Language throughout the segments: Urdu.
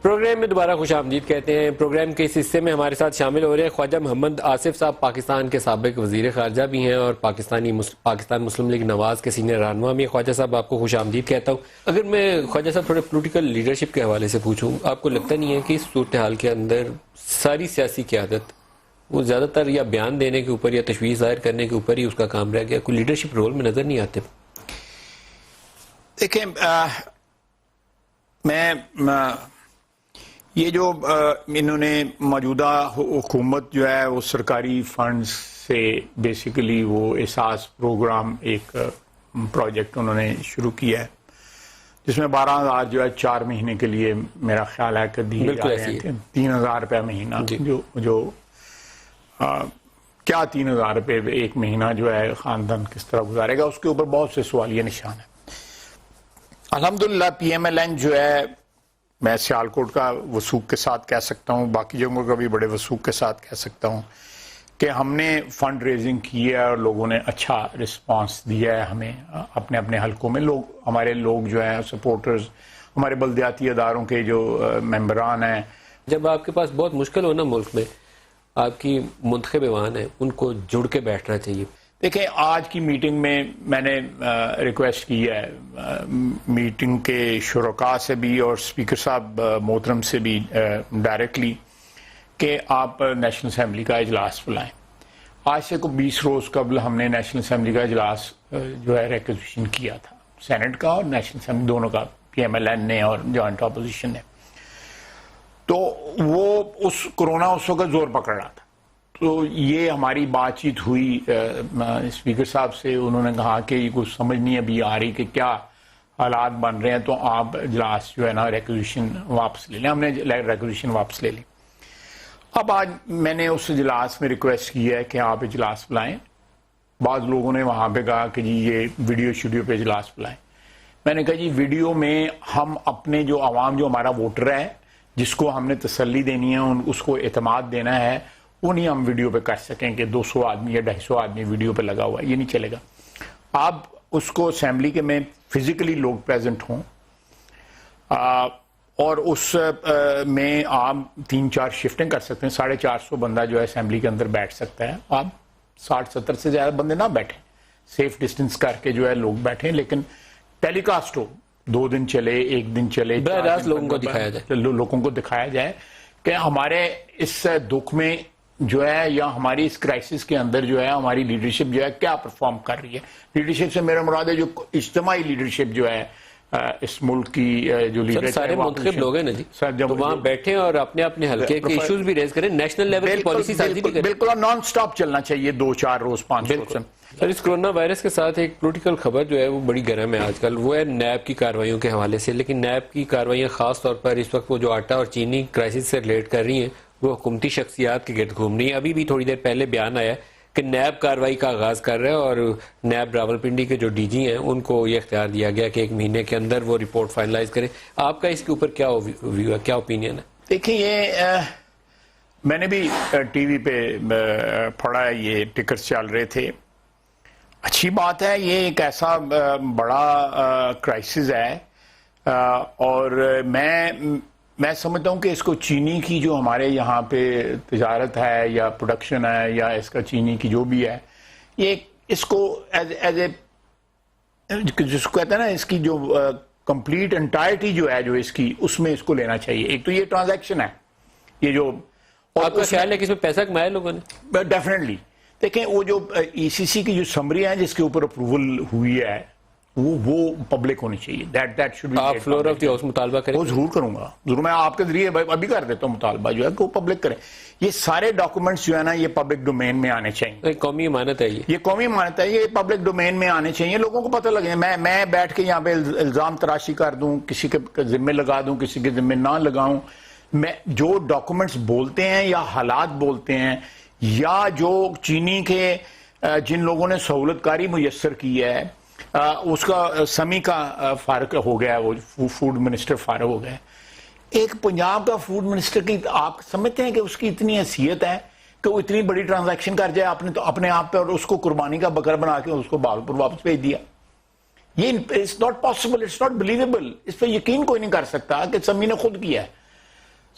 پروگرام میں دوبارہ خوش آمدید کہتے ہیں. پروگرام کے اس حصے میں ہمارے ساتھ شامل ہو رہے ہیں خواجہ محمد آصف صاحب، پاکستان کے سابق وزیر خارجہ بھی ہیں اور پاکستان مسلم لیگ نواز کے سینئر رہنما بھی ہیں. خواجہ صاحب آپ کو خوش آمدید کہتا ہوں. اگر میں خواجہ صاحب تھوڑے پولیٹیکل لیڈرشپ کے حوالے سے پوچھوں، آپ کو لگتا نہیں ہے کہ اس صورتحال کے اندر ساری سیاسی قیادت وہ زیادہ تر یا بیان دینے کے اوپر یا تشویش ظاہر کرنے کے اوپر ہی اس کا کام رہ گیا، کوئی لیڈرشپ رول میں نظر نہیں آتے؟ دیکھیں، میں یہ جو انہوں نے موجودہ حکومت جو ہے وہ سرکاری فنڈز سے بیسیکلی وہ احساس پروگرام ایک پروجیکٹ انہوں نے شروع کیا ہے جس میں 12,000 جو ہے 4 مہینے کے لیے میرا خیال ہے کہ دیے جا رہے ہیں 3,000 روپے مہینہ. جو کیا 3,000 روپے ایک مہینہ جو ہے خاندان کس طرح گزارے گا، اس کے اوپر بہت سے سوالیہ نشان ہیں. الحمدللہ پی ایم ایل این جو ہے، میں سیالکوٹ کا وثوق کے ساتھ کہہ سکتا ہوں، باقی جگہوں کا بھی بڑے وثوق کے ساتھ کہہ سکتا ہوں کہ ہم نے فنڈ ریزنگ کی ہے اور لوگوں نے اچھا رسپانس دیا ہے ہمیں اپنے اپنے حلقوں میں. ہمارے لوگ جو ہیں سپورٹرز، ہمارے بلدیاتی اداروں کے جو ممبران ہیں. جب آپ کے پاس بہت مشکل ہو نا ملک میں، آپ کی منتخب ایوان ہے، ان کو جڑ کے بیٹھنا چاہیے. دیکھیں، آج کی میٹنگ میں نے ریکویسٹ کی ہے میٹنگ کے شرکاء سے بھی اور اسپیکر صاحب محترم سے بھی ڈائریکٹلی کہ آپ نیشنل اسمبلی کا اجلاس بلائیں. آج سے کوئی 20 روز قبل ہم نے نیشنل اسمبلی کا اجلاس جو ہے ریکویزیشن کیا تھا، سینٹ کا اور نیشنل اسمبلی دونوں کا، پی ایم ایل این نے اور جوائنٹ اپوزیشن نے. تو وہ کورونا اس وقت زور پکڑ رہا تھا. تو یہ ہماری بات چیت ہوئی اسپیکر صاحب سے. انہوں نے کہا کہ یہ کچھ سمجھ نہیں ابھی آ رہی کہ کیا حالات بن رہے ہیں، تو آپ اجلاس جو ہے نا ریکویزیشن واپس لے لیں. ہم نے ریکویزیشن واپس لے لی. اب آج میں نے اس اجلاس میں ریکویسٹ کی ہے کہ آپ اجلاس بلائیں. بعض لوگوں نے وہاں پہ کہا کہ جی یہ ویڈیو شیڈیو پہ اجلاس بلائیں. میں نے کہا جی ویڈیو میں ہم اپنے جو عوام، جو ہمارا ووٹر ہے جس کو ہم نے تسلی دینی ہے، اس کو اعتماد دینا ہے، وہ نہیں ہم ویڈیو پہ کر سکیں کہ 200 آدمی یا 250 آدمی ویڈیو پہ لگا ہوا ہے. یہ نہیں چلے گا. آپ اس کو اسمبلی کے میں فزیکلی لوگ پریزنٹ ہوں اور اس میں آپ 3-4 شفٹیں کر سکتے ہیں. 450 بندہ جو ہے اسمبلی کے اندر بیٹھ سکتا ہے. آپ 60-70 سے زیادہ بندے نہ بیٹھیں، سیف ڈسٹنس کر کے جو ہے لوگ بیٹھیں، لیکن ٹیلی کاسٹ ہو، 2 دن چلے، 1 دن چلے، براہ راست لوگوں کو دکھایا جائے کہ ہمارے اس دکھ میں جو ہے یا ہماری اس کرائسس کے اندر جو ہے ہماری لیڈرشپ جو ہے کیا پرفارم کر رہی ہے. لیڈرشپ سے میرا مراد ہے جو اجتماعی لیڈرشپ جو ہے اس ملک کی جو لیڈر سارے منتخب لوگ ہیں نا جی، تو وہاں بیٹھیں اور اپنے اپنے حلقے کے ایشوز بھی ریز کریں، نیشنل لیول کی پالیسی سازی بھی کریں. بالکل، اور نان سٹاپ چلنا چاہیے 2-4 روز 5 روز. سر، اس کرونا وائرس کے ساتھ ایک پولیٹیکل خبر جو ہے وہ بڑی گرم ہے آج کل، وہ ہے نیب کی کارروائیوں کے حوالے سے. لیکن نیب کی کارروائیاں خاص طور پر اس وقت وہ جو آٹا اور چینی کرائسس سے ریلیٹ کر رہی ہیں وہ حکومتی شخصیات کے گرد گھوم رہی ہیں. ابھی بھی تھوڑی دیر پہلے بیان آیا کہ نیب کارروائی کا آغاز کر رہا ہے اور نیب راولپنڈی کے جو ڈی جی ہیں ان کو یہ اختیار دیا گیا کہ 1 مہینے کے اندر وہ رپورٹ فائنلائز کریں. آپ کا اس کے اوپر کیا ویو ہے، کیا اوپینین ہے؟ دیکھیں، یہ میں نے بھی ٹی وی پہ پڑھا ہے، یہ ٹکرز چل رہے تھے. اچھی بات ہے، یہ ایک ایسا بڑا کرائسس ہے اور میں سمجھتا ہوں کہ اس کو چینی کی جو ہمارے یہاں پہ تجارت ہے یا پروڈکشن ہے یا اس کا چینی کی جو بھی ہے، یہ اس کو ایز اے جس کو کہتے ہیں نا، اس کی جو کمپلیٹ انٹائرٹی جو ہے جو اس کی، اس میں اس کو لینا چاہیے. ایک تو یہ ٹرانزیکشن ہے، یہ جو آپ کا خیال ہے کہ اس میں پیسہ کمایا لوگوں نے؟ ڈیفینیٹلی. دیکھیں، وہ جو ای سی سی کی جو سمری ہے جس کے اوپر اپروول ہوئی ہے وہ پبلک ہونی چاہیے. That should be. آپ فلور آف دی ہاؤس مطالبہ کریں؟ وہ ضرور کروں گا، ضرور. میں آپ کے ذریعے ابھی کر دیتا ہوں مطالبہ جو ہے کہ وہ پبلک کریں. یہ سارے ڈاکومنٹس جو ہے نا یہ پبلک ڈومین میں آنے چاہیے. قومی امانت ہے، یہ قومی امانت ہے، یہ پبلک ڈومین میں آنے چاہیے. لوگوں کو پتہ لگے. میں بیٹھ کے یہاں پہ الزام تراشی کر دوں، کسی کے ذمے لگا دوں، کسی کے ذمے نہ لگاؤں. میں جو ڈاکومنٹس بولتے ہیں یا حالات بولتے ہیں یا جو چینی کے جن لوگوں نے سہولت کاری میسر کی ہے، اس کا سمی کا فارغ ہو گیا، وہ فوڈ منسٹر فارغ ہو گیا. ایک پنجاب کا فوڈ منسٹر کی آپ سمجھتے ہیں کہ اس کی اتنی حیثیت ہے کہ وہ اتنی بڑی ٹرانزیکشن کر جائے اپنے آپ پہ اور اس کو قربانی کا بکرا بنا کے اس کو بہاولپور واپس بھیج دیا؟ یہ it's not possible, it's not believable. اس پہ یقین کوئی نہیں کر سکتا کہ سمی نے خود کیا ہے.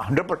100%।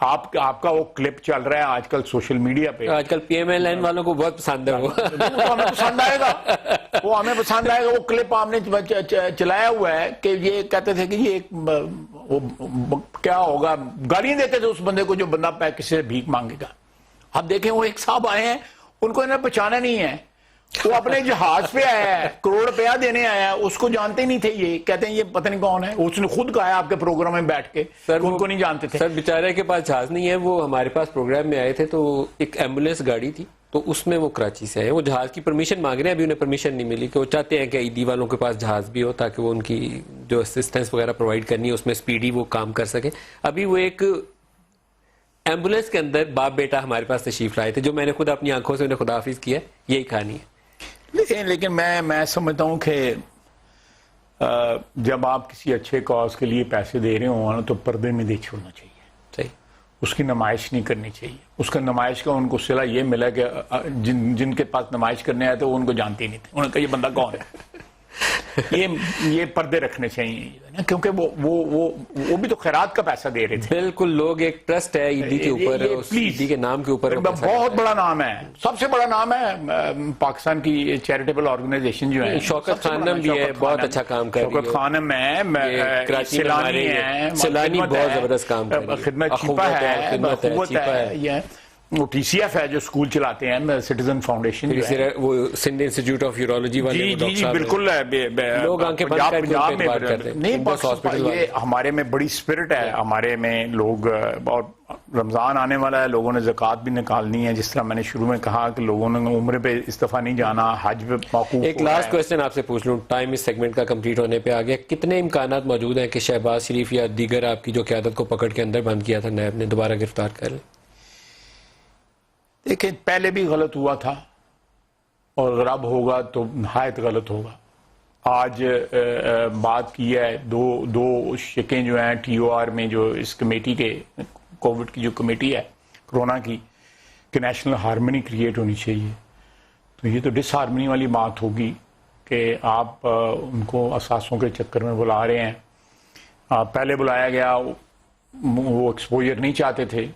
آپ کا وہ کلپ چل رہا ہے آج کل سوشل میڈیا پہ، آج کل پی ایم ایل این والوں کو بہت پسند ہے وہ ہمیں پسند آئے گا، وہ ہمیں پسند آئے گا۔ وہ کلپ آپ نے چلایا ہوا ہے کہ یہ کہتے تھے کہ یہ کیا ہوگا، گالیاں دیتے تھے اس بندے کو جو بندہ کسی سے بھیک مانگے گا۔ اب دیکھیں وہ ایک صاحب آئے ہیں، ان کو انہیں پہچانا نہیں ہے، وہ اپنے جہاز پہ آیا ہے، کروڑ روپیہ دینے آیا ہے، اس کو جانتے نہیں تھے، یہ کہتے ہیں یہ پتہ نہیں کون ہے، اس نے خود کہا ہے آپ کے پروگرام میں بیٹھ کے ان کو نہیں جانتے تھے۔ سر بیچارے کے پاس جہاز نہیں ہے، وہ ہمارے پاس پروگرام میں آئے تھے تو ایک ایمبولینس گاڑی تھی تو اس میں وہ کراچی سے آئے، وہ جہاز کی پرمیشن مانگ رہے ہیں، ابھی انہیں پرمیشن نہیں ملی، کہ وہ چاہتے ہیں کہ عیدی والوں کے پاس جہاز بھی ہو تاکہ وہ ان کی جو اسسٹنس وغیرہ پرووائڈ کرنی ہے اس میں سپیڈی وہ کام کر سکیں۔ ابھی وہ ایک ایمبولینس کے اندر باپ بیٹا ہمارے پاس تشریف لائے تھے، جو میں نے خود اپنی آنکھوں سے انہیں خداحافظ کیا، یہی کہانی ہے۔ لیکن میں سمجھتا ہوں کہ جب آپ کسی اچھے کاز کے لیے پیسے دے رہے ہوں تو پردے میں دے چھوڑنا چاہیے، صحیح، اس کی نمائش نہیں کرنی چاہیے۔ اس کا نمائش کا ان کو صلہ یہ ملا کہ جن کے پاس نمائش کرنے آئے تھے وہ ان کو جانتے ہی نہیں تھے، انہوں نے کہا یہ بندہ کون ہے۔ یہ پردے رکھنے چاہیے، کیونکہ وہ بھی تو خیرات کا پیسہ دے رہے تھے۔ بالکل، لوگ ایک ٹرسٹ ہے عیدی کے اوپر، عیدی کے نام کے اوپر بہت بڑا نام ہے، سب سے بڑا نام ہے پاکستان کی چیریٹیبل آرگنائزیشن جو ہے، شوکت خانم بھی ہے، بہت اچھا کام کر رہی ہے، شوکت خانم ہے، کراچی میں ہمارے سیلانی بہت زبردست کام کر رہی ہے، خدمت چیپا ہے، وہ ٹی سی ایف ہے جو اسکول چلاتے ہیں، سٹیزن فاؤنڈیشن، وہ سندھ انسٹیٹیوٹ آف یورولوجی والے، جی بالکل، لوگ آنکھیں بند کر کے ان پہ بات کرتے ہیں۔ نہیں، یہ ہمارے میں بڑی اسپرٹ ہے، ہمارے میں لوگ، اور رمضان آنے والا ہے، لوگوں نے زکوٰۃ بھی نکالنی ہے، جس طرح میں نے شروع میں کہا کہ لوگوں نے عمرے پہ اس دفعہ نہیں جانا، حج پہ موقوف۔ ایک لاسٹ کوسچن آپ سے پوچھ لوں، ٹائم اس سیگمنٹ کا کمپلیٹ ہونے پہ آ گیا، کتنے امکانات موجود ہیں کہ شہباز شریف یا دیگر آپ کی جو قیادت کو پکڑ کے اندر بند کیا تھا نیب نے دوبارہ گرفتار کر لیں؟ دیکھیں پہلے بھی غلط ہوا تھا اور اب ہوگا تو نہایت غلط ہوگا۔ آج بات کی ہے دو شکیں جو ہیں ٹی او آر میں، جو اس کمیٹی کے کووڈ کی جو کمیٹی ہے کرونا کی، کہ نیشنل ہارمنی کریٹ ہونی چاہیے، تو یہ تو ڈس ہارمنی والی بات ہوگی کہ آپ ان کو اثاثوں کے چکر میں بلا رہے ہیں۔ پہلے بلایا گیا، وہ ایکسپوجر نہیں چاہتے تھے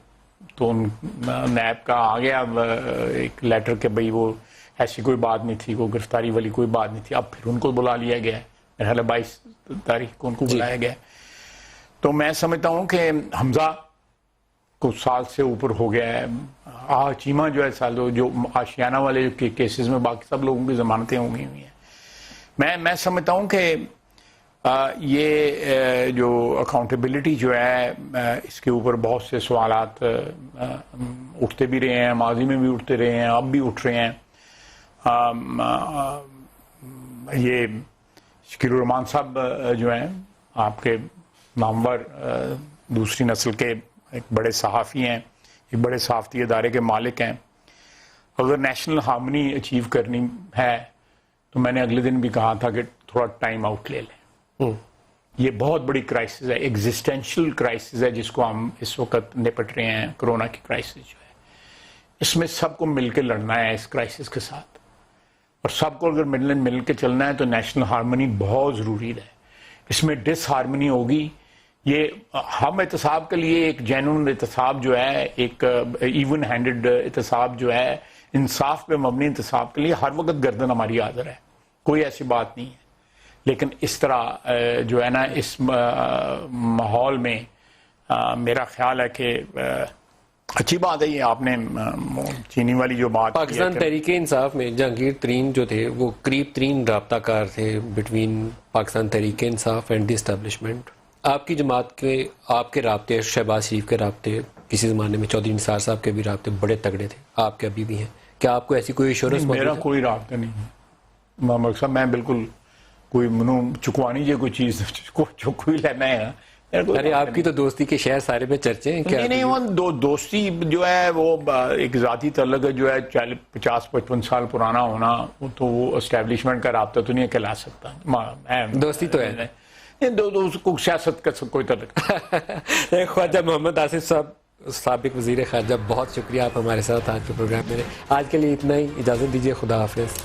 تو نیب کا آ گیا ایک لیٹر کہ بھئی وہ ایسی کوئی بات نہیں تھی، کوئی گرفتاری والی کوئی بات نہیں تھی، اب پھر ان کو بلا لیا گیا ہے، میرا خیال ہے 22 تاریخ کو ان کو بلایا گیا ہے۔ تو میں سمجھتا ہوں کہ حمزہ کو سال سے اوپر ہو گیا ہے، چیمہ جو ہے سال جو آشیانہ والے کیسز میں باقی سب لوگوں کی ضمانتیں ہو گئی ہوئی ہیں۔ میں سمجھتا ہوں کہ یہ جو اکاؤنٹیبلٹی جو ہے اس کے اوپر بہت سے سوالات اٹھتے بھی رہے ہیں، ماضی میں بھی اٹھتے رہے ہیں، اب بھی اٹھ رہے ہیں۔ یہ شکیل الرحمان صاحب جو ہیں آپ کے نامور دوسری نسل کے ایک بڑے صحافی ہیں، ایک بڑے صحافتی ادارے کے مالک ہیں، اگر نیشنل ہارمنی اچیو کرنی ہے تو میں نے اگلے دن بھی کہا تھا کہ تھوڑا ٹائم آؤٹ لے لیں۔ یہ بہت بڑی کرائسس ہے، ایگزسٹینشل کرائسس ہے جس کو ہم اس وقت نپٹ رہے ہیں، کرونا کی کرائسس جو ہے، اس میں سب کو مل کے لڑنا ہے اس کرائسس کے ساتھ، اور سب کو اگر مل کے چلنا ہے تو نیشنل ہارمنی بہت ضروری ہے۔ اس میں ڈس ہارمنی ہوگی، یہ ہم احتساب کے لیے ایک جینون احتساب جو ہے، ایک ایون ہینڈڈ احتساب جو ہے، انصاف پہ مبنی احتساب کے لیے ہر وقت گردن ہماری حاضر ہے، کوئی ایسی بات نہیں ہے، لیکن اس طرح جو ہے نا اس ماحول میں میرا خیال ہے کہ اچھی بات ہے یہ آپ نے چینی والی جو بات پاکستان تحریک انصاف میں جہانگیر ترین جو تھے وہ قریب ترین رابطہ کار تھے between Pakistan Tehreek Insaf and the establishment. آپ کی جماعت کے آپ کے رابطے، شہباز شریف کے رابطے، کسی زمانے میں چودھری نثار صاحب کے بھی رابطے بڑے تگڑے تھے، آپ کے ابھی بھی ہیں، کیا آپ کو ایسی کوئی ایشورنس موجود ہے؟ میرا کوئی رابطہ نہیں ہے محمد صاحب، میں بالکل کوئی منو چکوانی جی کوئی چیز چکوئی لینا ہے۔ ارے آپ کی تو دوستی کے شہر سارے میں چرچے ہیں، کیا نہیں وہ دوستی جو ہے وہ ایک ذاتی تعلق جو ہے 50-55 سال پرانا ہونا، تو وہ اسٹیبلشمنٹ کا رابطہ تو نہیں کہلا سکتا، دوستی تو ہے، کو سیاست کا کوئی تعلق۔ خواجہ محمد آصف صاحب سابق وزیر خارجہ، بہت شکریہ آپ ہمارے ساتھ آج کے پروگرام میں، آج کے لیے اتنا ہی، اجازت دیجیے، خدا حافظ۔